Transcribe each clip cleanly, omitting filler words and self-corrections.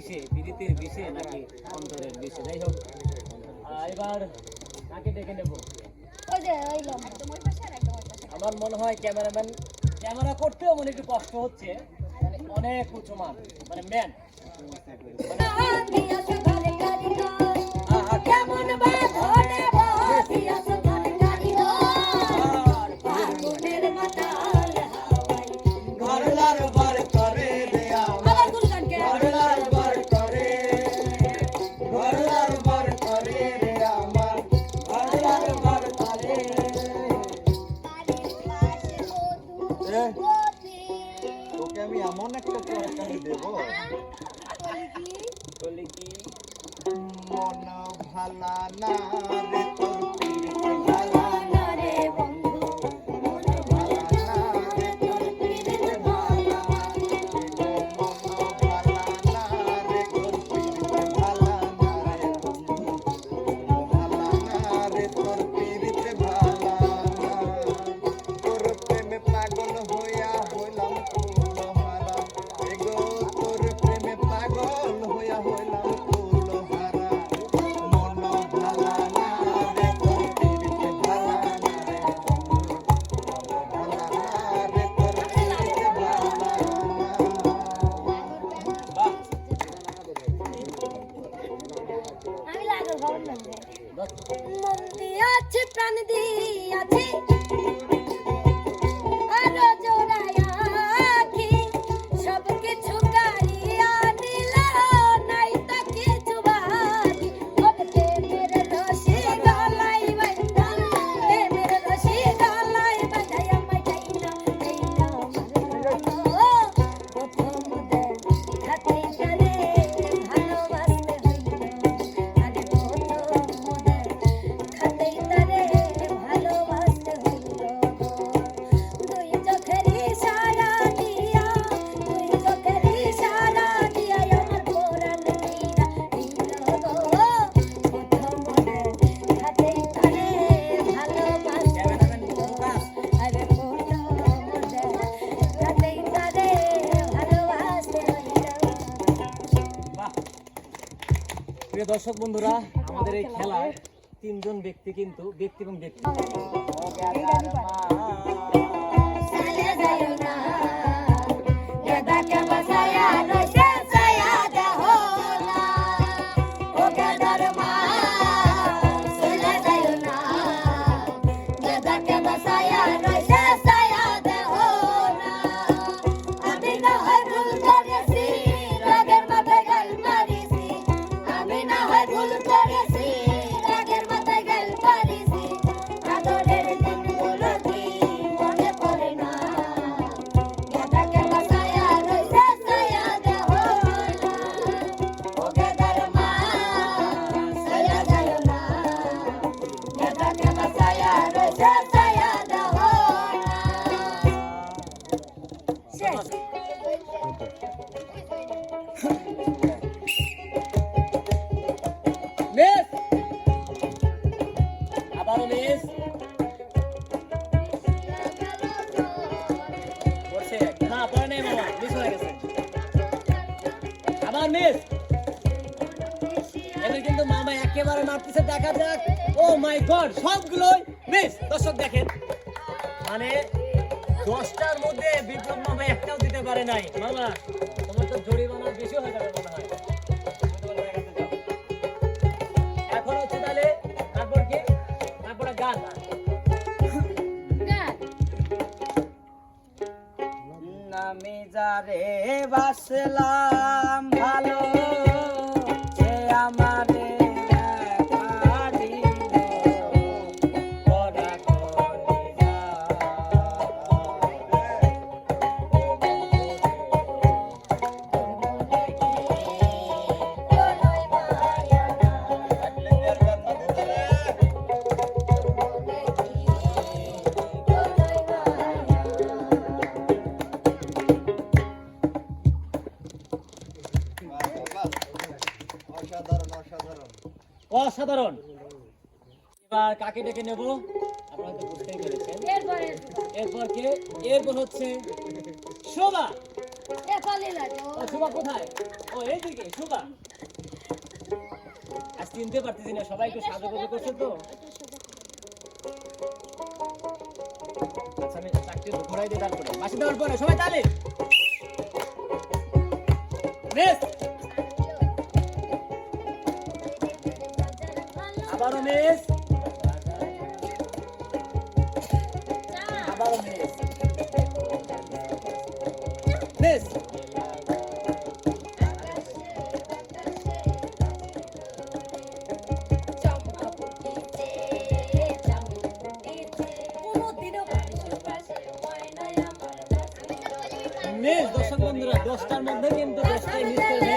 বিষে, পীড়িতের বিষে নাকি অন্তরের বিষে, যাই হোক এবার কাকে ডেকে নেব? আমার মনে হয় ক্যামেরাম্যান, ক্যামেরা করতেও মনে একটু কষ্ট হচ্ছে, মানে অনেক উঁচু মান, মানে ম্যান তোকে আমি এমন একটা তরকারি দেব, বলি কি মন ভালা না রে তোর পীড়িত ভালা না রে বন্ধু, মন ভালা না রে তোর পীড়িত ভালা, মন ভালা না রে তোর পীড়িত ভালা না রে বন্ধু, ভালা না রে তোর পীড়িত ভালা, তোর প্রেমে পাগল হইয়া হইলাম কুলহারা, এগো তোর প্রেমে পাগল হইয়া হইলাম কুলহারা, মন ভালা না রে তোর পীড়িত ভালা না রে বন্ধু, ভালা না রে তোর পীড়িত ভালা। আমি লাগল ভবন বন্ধে মন দিয়াছে প্রাণ দিয়াছে আরো জোড়ায়া আখি সব কিছু কারিয়া নিল নাই তা কিছু বাকি ওকে মেরে রশি গলাই বাইন্দা মেরে রশি গলাই বাঁধাই আমায় চাইনা চাইনা প্রথম দেখাতে গেলে ভালোবাসতে হইল আরে প্রথম দেখাতে গেলে ভালোবাসতে হইল দুই চোখের ইশারা দিয়া দুই চোখের ইশারা দিয়া আমার কোরআন নিরা নিল গো প্রথম দেখাতে গেলে ভালোবাসতে হইল আরে প্রথম দেখাতে গেলে ভালোবাসতে হইল। বাহ। প্রিয় দর্শক বন্ধুরা, আমাদের এই খেলায় তিনজন ব্যক্তি, কিন্তু ব্যক্তি এবং ব্যক্তি সালে যায়ো না দাদাকে বাসায়া রইছে ছায়া দেহো না ও গাদার মা সালে যায়ো না দাদাকে বাসায়া রইছে ছায়া দেহো না আমি না হয় ভুল করেছি রাগের মাথায় গাল মারিছি আমি না হয় ভুল করেছি রাগের মাথায় গাল মারিছি আদরের দিনগুলো কি মনে পড়ে না দাদাকে বাসায়া রইছে ছায়া দেহো না ও গাদার মা ছায়া যায়ো না দাদাকে বাসায়া রইছে ছায়া দেহো না শেষ। মিস, আবারও মিস করছে না, পরে নেই মামা, মিস হয়ে গেছে, আবার মিস। এবার কিন্তু মামা একেবারে মারতেছে, দেখা যাক। ও মাই গড, সবগুলোই মিস। দর্শক দেখেন, মানে 10টার মধ্যে বিপ্লব মামা একটাও দিতে পারে নাই। মামা তোমার তো জরিমানা বেশি হয়ে যাবে মনে হয়। এখন হচ্ছে তাহলে তারপর কি, তারপরে গান। আমি যারে বাসলাম ভালো, সে আমারে দেখা দিল কড়া কলিজা। অসাধারণ। এবার কাকে ডেকে নেব আপনারা তো বুঝতেই পেরেছেন। এরপর কে? এরপর হচ্ছে শোভা। শোভা কোথায়? ও এইদিকে শুভা আজ চিনতে পারতেছি না সবাই একটু সাজুগুজু করছে তো আচ্ছা আমি চাকরি ঘোরাই দিয়ে তারপরে বাসি দেওয়ার পরে সবাই তালে মিস আবারও মিস আবারও মিস মিস মিস দর্শক বন্ধুরা 10টার মধ্যে কিন্তু 10টাই মিস করে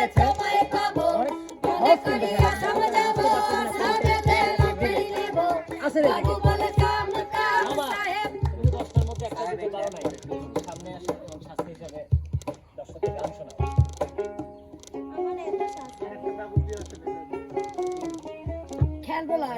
ফেলেছে আছে রে বাবা তুমি 10টার মধ্যে একটা দিতে পারো নাই সামনে আসো এবং শাস্তি হিসাবে দর্শকদের গান শোনাও খেয়াল বলা